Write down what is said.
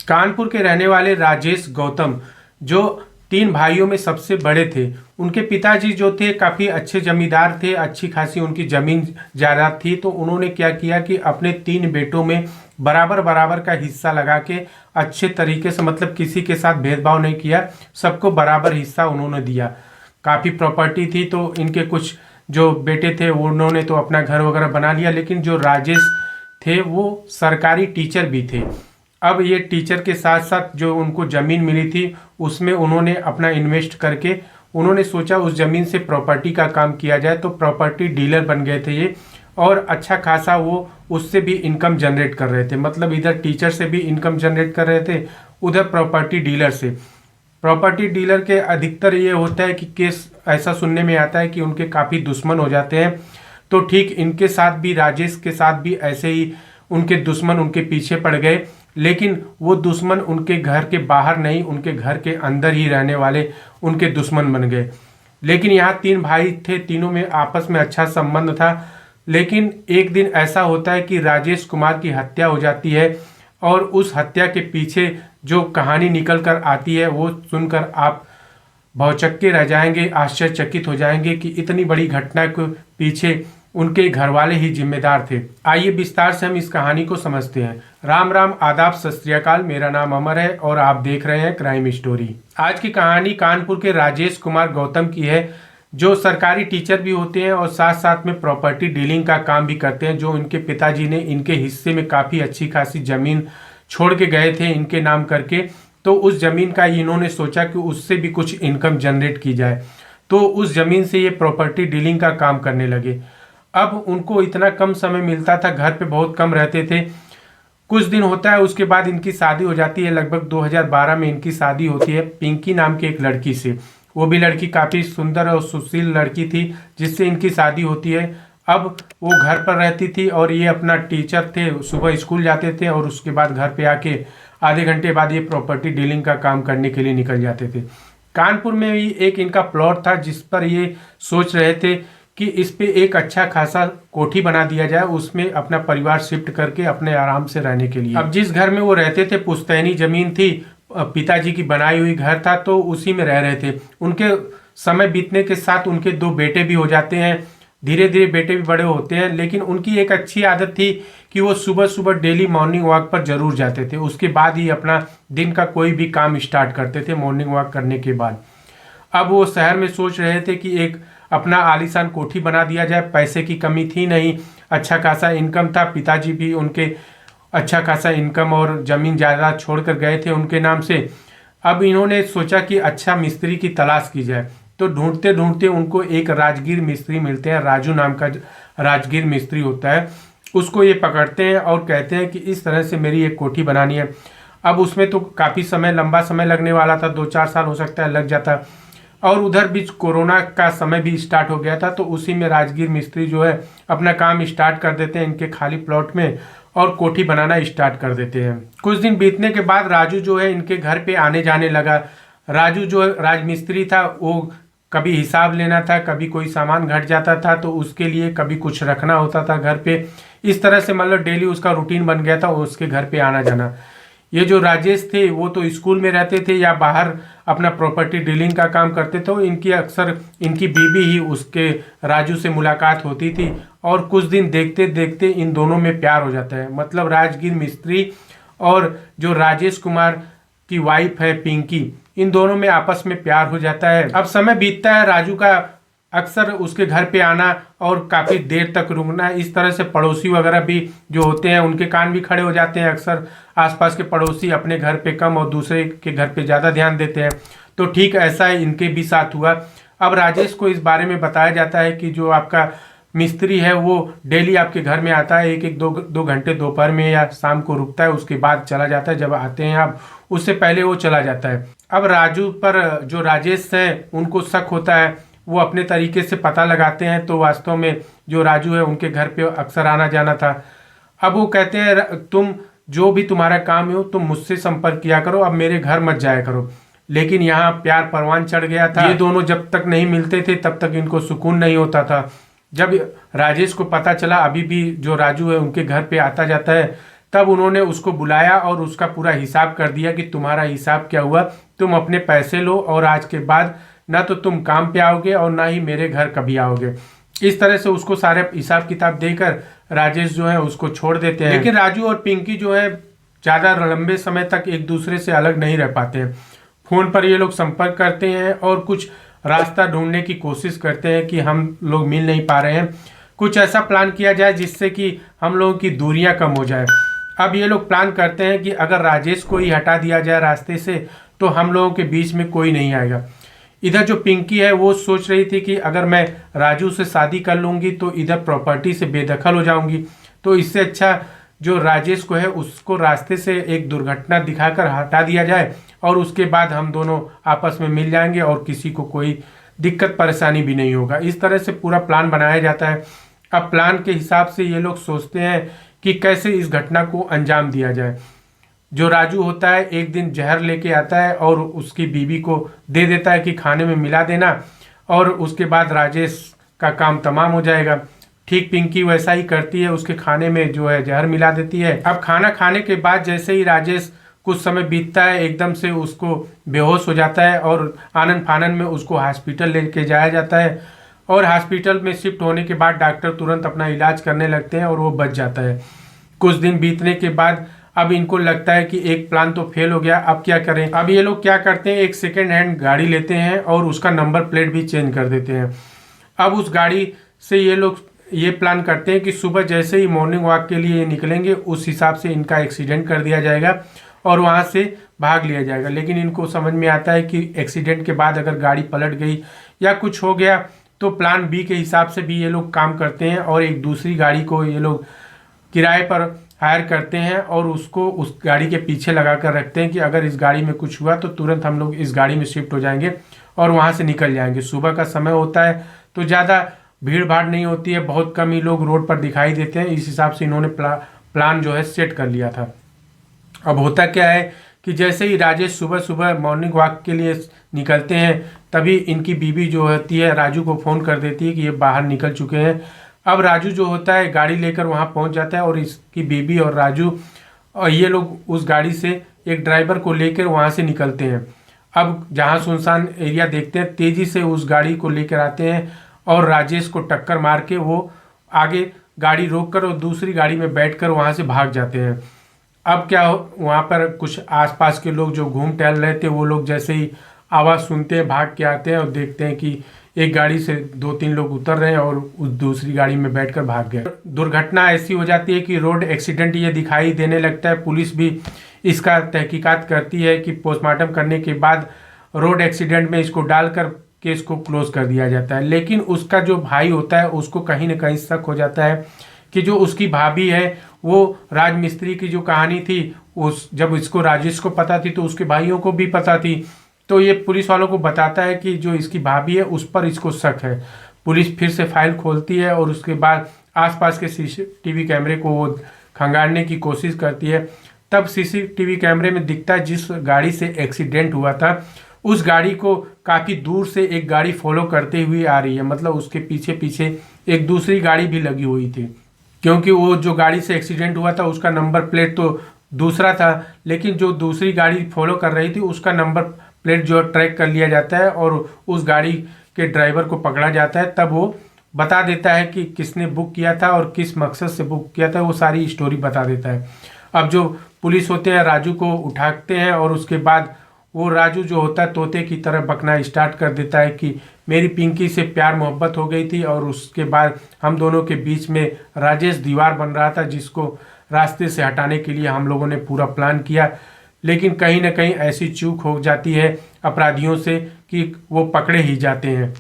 कानपुर के रहने वाले राजेश गौतम जो तीन भाइयों में सबसे बड़े थे, उनके पिताजी जो थे काफ़ी अच्छे जमींदार थे, अच्छी खासी उनकी ज़मीन जायदाद थी। तो उन्होंने क्या किया कि अपने तीन बेटों में बराबर बराबर का हिस्सा लगा के अच्छे तरीके से, मतलब किसी के साथ भेदभाव नहीं किया, सबको बराबर हिस्सा उन्होंने दिया। काफ़ी प्रॉपर्टी थी तो इनके कुछ जो बेटे थे उन्होंने तो अपना घर वगैरह बना लिया, लेकिन जो राजेश थे वो सरकारी टीचर भी थे। अब ये टीचर के साथ साथ जो उनको ज़मीन मिली थी उसमें उन्होंने अपना इन्वेस्ट करके उन्होंने सोचा उस ज़मीन से प्रॉपर्टी का काम किया जाए। तो प्रॉपर्टी डीलर बन गए थे ये, और अच्छा खासा वो उससे भी इनकम जनरेट कर रहे थे। मतलब इधर टीचर से भी इनकम जनरेट कर रहे थे, उधर प्रॉपर्टी डीलर से। प्रॉपर्टी डीलर के अधिकतर ये होता है कि केस ऐसा सुनने में आता है कि उनके काफ़ी दुश्मन हो जाते हैं। तो ठीक इनके साथ भी, राजेश के साथ भी ऐसे ही उनके दुश्मन उनके पीछे पड़ गए, लेकिन वो दुश्मन उनके घर के बाहर नहीं, उनके घर के अंदर ही रहने वाले उनके दुश्मन बन गए। लेकिन यहाँ तीन भाई थे, तीनों में आपस में अच्छा संबंध था। लेकिन एक दिन ऐसा होता है कि राजेश कुमार की हत्या हो जाती है, और उस हत्या के पीछे जो कहानी निकल कर आती है वो सुनकर आप भौचक्के रह जाएंगे, आश्चर्यचकित हो जाएंगे कि इतनी बड़ी घटना के पीछे उनके घर वाले ही जिम्मेदार थे। आइए विस्तार से हम इस कहानी को समझते हैं। राम राम, आदाब, सत श्री अकाल। मेरा नाम अमर है और आप देख रहे हैं क्राइम स्टोरी। आज की कहानी कानपुर के राजेश कुमार गौतम की है, जो सरकारी टीचर भी होते हैं और साथ साथ में प्रॉपर्टी डीलिंग का काम भी करते हैं। जो इनके पिताजी ने इनके हिस्से में काफ़ी अच्छी खासी ज़मीन छोड़ के गए थे इनके नाम करके, तो उस ज़मीन का इन्होंने सोचा कि उससे भी कुछ इनकम जनरेट की जाए। तो उस ज़मीन से ये प्रॉपर्टी डीलिंग का काम करने लगे। अब उनको इतना कम समय मिलता था, घर पे बहुत कम रहते थे। कुछ दिन होता है, उसके बाद इनकी शादी हो जाती है। लगभग 2012 में इनकी शादी होती है पिंकी नाम की एक लड़की से। वो भी लड़की काफ़ी सुंदर और सुशील लड़की थी, जिससे इनकी शादी होती है। अब वो घर पर रहती थी और ये अपना टीचर थे, सुबह स्कूल जाते थे और उसके बाद घर पे आके आधे घंटे बाद ये प्रॉपर्टी डीलिंग का काम करने के लिए निकल जाते थे। कानपुर में ही एक इनका प्लॉट था जिस पर ये सोच रहे थे कि इस पे एक अच्छा खासा कोठी बना दिया जाए, उसमें अपना परिवार शिफ्ट करके अपने आराम से रहने के लिए। अब जिस घर में वो रहते थे पुश्तैनी जमीन थी, पिताजी की बनाई हुई घर था, तो उसी में रह रहे थे। उनके समय बीतने के साथ उनके दो बेटे भी हो जाते हैं, धीरे धीरे बेटे भी बड़े होते हैं। लेकिन उनकी एक अच्छी आदत थी कि वो सुबह सुबह डेली मॉर्निंग वॉक पर जरूर जाते थे। उसके बाद ही अपना दिन का कोई भी काम स्टार्ट करते थे मॉर्निंग वॉक करने के बाद। अब वो शहर में सोच रहे थे कि एक अपना आलीशान कोठी बना दिया जाए। पैसे की कमी थी नहीं, अच्छा खासा इनकम था। पिताजी भी उनके अच्छा खासा इनकम और ज़मीन जायदाद छोड़कर गए थे उनके नाम से। अब इन्होंने सोचा कि अच्छा मिस्त्री की तलाश की जाए। तो ढूंढते ढूंढते उनको एक राजगीर मिस्त्री मिलते हैं, राजू नाम का राजगीर मिस्त्री होता है। उसको ये पकड़ते हैं और कहते हैं कि इस तरह से मेरी एक कोठी बनानी है। अब उसमें तो काफ़ी समय, लंबा समय लगने वाला था, 2-4 साल हो सकता है लग जाता। और उधर बीच कोरोना का समय भी स्टार्ट हो गया था, तो उसी में राजगीर मिस्त्री जो है अपना काम स्टार्ट कर देते हैं इनके खाली प्लॉट में और कोठी बनाना स्टार्ट कर देते हैं। कुछ दिन बीतने के बाद राजू जो है इनके घर पे आने जाने लगा। राजू जो राजमिस्त्री था, वो कभी हिसाब लेना था, कभी कोई सामान घट जाता था तो उसके लिए कभी कुछ रखना होता था घर पे। इस तरह से मतलब डेली उसका रूटीन बन गया था उसके घर पे आना जाना। ये जो राजेश थे वो तो स्कूल में रहते थे या बाहर अपना प्रॉपर्टी डीलिंग का काम करते थे। इनकी अक्सर इनकी बीवी ही उसके राजू से मुलाकात होती थी, और कुछ दिन देखते देखते इन दोनों में प्यार हो जाता है। मतलब राजगीर मिस्त्री और जो राजेश कुमार की वाइफ है पिंकी, इन दोनों में आपस में प्यार हो जाता है। अब समय बीतता है, राजू का अक्सर उसके घर पे आना और काफ़ी देर तक रुकना, इस तरह से पड़ोसी वगैरह भी जो होते हैं उनके कान भी खड़े हो जाते हैं। अक्सर आसपास के पड़ोसी अपने घर पे कम और दूसरे के घर पे ज़्यादा ध्यान देते हैं। तो ठीक ऐसा ही इनके भी साथ हुआ। अब राजेश को इस बारे में बताया जाता है कि जो आपका मिस्त्री है वो डेली आपके घर में आता है, एक दो घंटे दोपहर में या शाम को रुकता है, उसके बाद चला जाता है। जब आते हैं आप, उससे पहले वो चला जाता है। अब राजू पर जो राजेश हैं उनको शक होता है, वो अपने तरीके से पता लगाते हैं, तो वास्तव में जो राजू है उनके घर पे अक्सर आना जाना था। अब वो कहते हैं तुम जो भी तुम्हारा काम हो तुम मुझसे संपर्क किया करो, अब मेरे घर मत जाया करो। लेकिन यहाँ प्यार परवान चढ़ गया था। ये दोनों जब तक नहीं मिलते थे तब तक इनको सुकून नहीं होता था। जब राजेश को पता चला अभी भी जो राजू है उनके घर पे आता जाता है, तब उन्होंने उसको बुलाया और उसका पूरा हिसाब कर दिया कि तुम्हारा हिसाब क्या हुआ, तुम अपने पैसे लो और आज के बाद ना तो तुम काम पे आओगे और ना ही मेरे घर कभी आओगे। इस तरह से उसको सारे हिसाब किताब देकर राजेश जो है उसको छोड़ देते हैं। लेकिन राजू और पिंकी जो है ज़्यादा लंबे समय तक एक दूसरे से अलग नहीं रह पाते हैं। फोन पर ये लोग संपर्क करते हैं और कुछ रास्ता ढूंढने की कोशिश करते हैं कि हम लोग मिल नहीं पा रहे हैं, कुछ ऐसा प्लान किया जाए जिससे कि हम लोगों की दूरियां कम हो जाए। अब ये लोग प्लान करते हैं कि अगर राजेश को ही हटा दिया जाए रास्ते से तो हम लोगों के बीच में कोई नहीं आएगा। इधर जो पिंकी है वो सोच रही थी कि अगर मैं राजू से शादी कर लूँगी तो इधर प्रॉपर्टी से बेदखल हो जाऊँगी, तो इससे अच्छा जो राजेश को है उसको रास्ते से एक दुर्घटना दिखाकर हटा दिया जाए और उसके बाद हम दोनों आपस में मिल जाएंगे और किसी को कोई दिक्कत परेशानी भी नहीं होगा। इस तरह से पूरा प्लान बनाया जाता है। अब प्लान के हिसाब से ये लोग सोचते हैं कि कैसे इस घटना को अंजाम दिया जाए। जो राजू होता है एक दिन जहर लेके आता है और उसकी बीवी को दे देता है कि खाने में मिला देना, और उसके बाद राजेश का काम तमाम हो जाएगा। ठीक पिंकी वैसा ही करती है, उसके खाने में जो है जहर मिला देती है। अब खाना खाने के बाद जैसे ही राजेश कुछ समय बीतता है एकदम से उसको बेहोश हो जाता है और आनन फानन में उसको हॉस्पिटल लेके जाया जाता है और हॉस्पिटल में शिफ्ट होने के बाद डॉक्टर तुरंत अपना इलाज करने लगते हैं और वो बच जाता है। कुछ दिन बीतने के बाद अब इनको लगता है कि एक प्लान तो फेल हो गया, अब क्या करें। अब ये लोग क्या करते हैं, एक सेकेंड हैंड गाड़ी लेते हैं और उसका नंबर प्लेट भी चेंज कर देते हैं। अब उस गाड़ी से ये लोग ये प्लान करते हैं कि सुबह जैसे ही मॉर्निंग वॉक के लिए निकलेंगे उस हिसाब से इनका एक्सीडेंट कर दिया जाएगा और वहाँ से भाग लिया जाएगा। लेकिन इनको समझ में आता है कि एक्सीडेंट के बाद अगर गाड़ी पलट गई या कुछ हो गया तो प्लान बी के हिसाब से भी ये लोग काम करते हैं और एक दूसरी गाड़ी को ये लोग किराए पर हायर करते हैं और उसको उस गाड़ी के पीछे लगा कर रखते हैं कि अगर इस गाड़ी में कुछ हुआ तो तुरंत हम लोग इस गाड़ी में शिफ्ट हो जाएंगे और वहाँ से निकल जाएंगे। सुबह का समय होता है तो ज़्यादा भीड़ भाड़ नहीं होती है, बहुत कम ही लोग रोड पर दिखाई देते हैं। इस हिसाब से इन्होंने प्लान जो है सेट कर लिया था। अब होता क्या है कि जैसे ही राजेश सुबह सुबह मॉर्निंग वॉक के लिए निकलते हैं तभी इनकी बीवी जो होती है राजू को फ़ोन कर देती है कि ये बाहर निकल चुके हैं। अब राजू जो होता है गाड़ी लेकर वहाँ पहुँच जाता है और इसकी बीवी और राजू और ये लोग उस गाड़ी से एक ड्राइवर को लेकर वहाँ से निकलते हैं। अब जहाँ सुनसान एरिया देखते हैं तेज़ी से उस गाड़ी को लेकर आते हैं और राजेश को टक्कर मार के वो आगे गाड़ी रोककर और दूसरी गाड़ी में बैठकर वहाँ से भाग जाते हैं। अब क्या वहाँ पर कुछ आसपास के लोग जो घूम टहल रहे थे वो लोग जैसे ही आवाज़ सुनते हैं भाग के आते हैं और देखते हैं कि एक गाड़ी से 2-3 लोग उतर रहे हैं और उस दूसरी गाड़ी में बैठकर भाग गए। दुर्घटना ऐसी हो जाती है कि रोड एक्सीडेंट ये दिखाई देने लगता है। पुलिस भी इसका तहकीकात करती है कि पोस्टमार्टम करने के बाद रोड एक्सीडेंट में इसको डालकर केस को क्लोज कर दिया जाता है। लेकिन उसका जो भाई होता है उसको कहीं ना कहीं शक हो जाता है कि जो उसकी भाभी है वो राजमिस्त्री की जो कहानी थी उस जब इसको राजेश को पता थी तो उसके भाइयों को भी पता थी। तो ये पुलिस वालों को बताता है कि जो इसकी भाभी है उस पर इसको शक है। पुलिस फिर से फाइल खोलती है और उसके बाद आसपास के सीसीटीवी कैमरे को वो खंगालने की कोशिश करती है। तब सीसीटीवी कैमरे में दिखता है जिस गाड़ी से एक्सीडेंट हुआ था उस गाड़ी को काफ़ी दूर से एक गाड़ी फॉलो करते हुए आ रही है, मतलब उसके पीछे पीछे एक दूसरी गाड़ी भी लगी हुई थी। क्योंकि वो जो गाड़ी से एक्सीडेंट हुआ था उसका नंबर प्लेट तो दूसरा था, लेकिन जो दूसरी गाड़ी फॉलो कर रही थी उसका नंबर प्लेट जो ट्रैक कर लिया जाता है और उस गाड़ी के ड्राइवर को पकड़ा जाता है। तब वो बता देता है कि किसने बुक किया था और किस मकसद से बुक किया था, वो सारी स्टोरी बता देता है। अब जो पुलिस होते हैं राजू को उठाते हैं और उसके बाद वो राजू जो होता है तोते की तरह बकना स्टार्ट कर देता है कि मेरी पिंकी से प्यार मोहब्बत हो गई थी और उसके बाद हम दोनों के बीच में राजेश दीवार बन रहा था जिसको रास्ते से हटाने के लिए हम लोगों ने पूरा प्लान किया। लेकिन कहीं ना कहीं ऐसी चूक हो जाती है अपराधियों से कि वो पकड़े ही जाते हैं।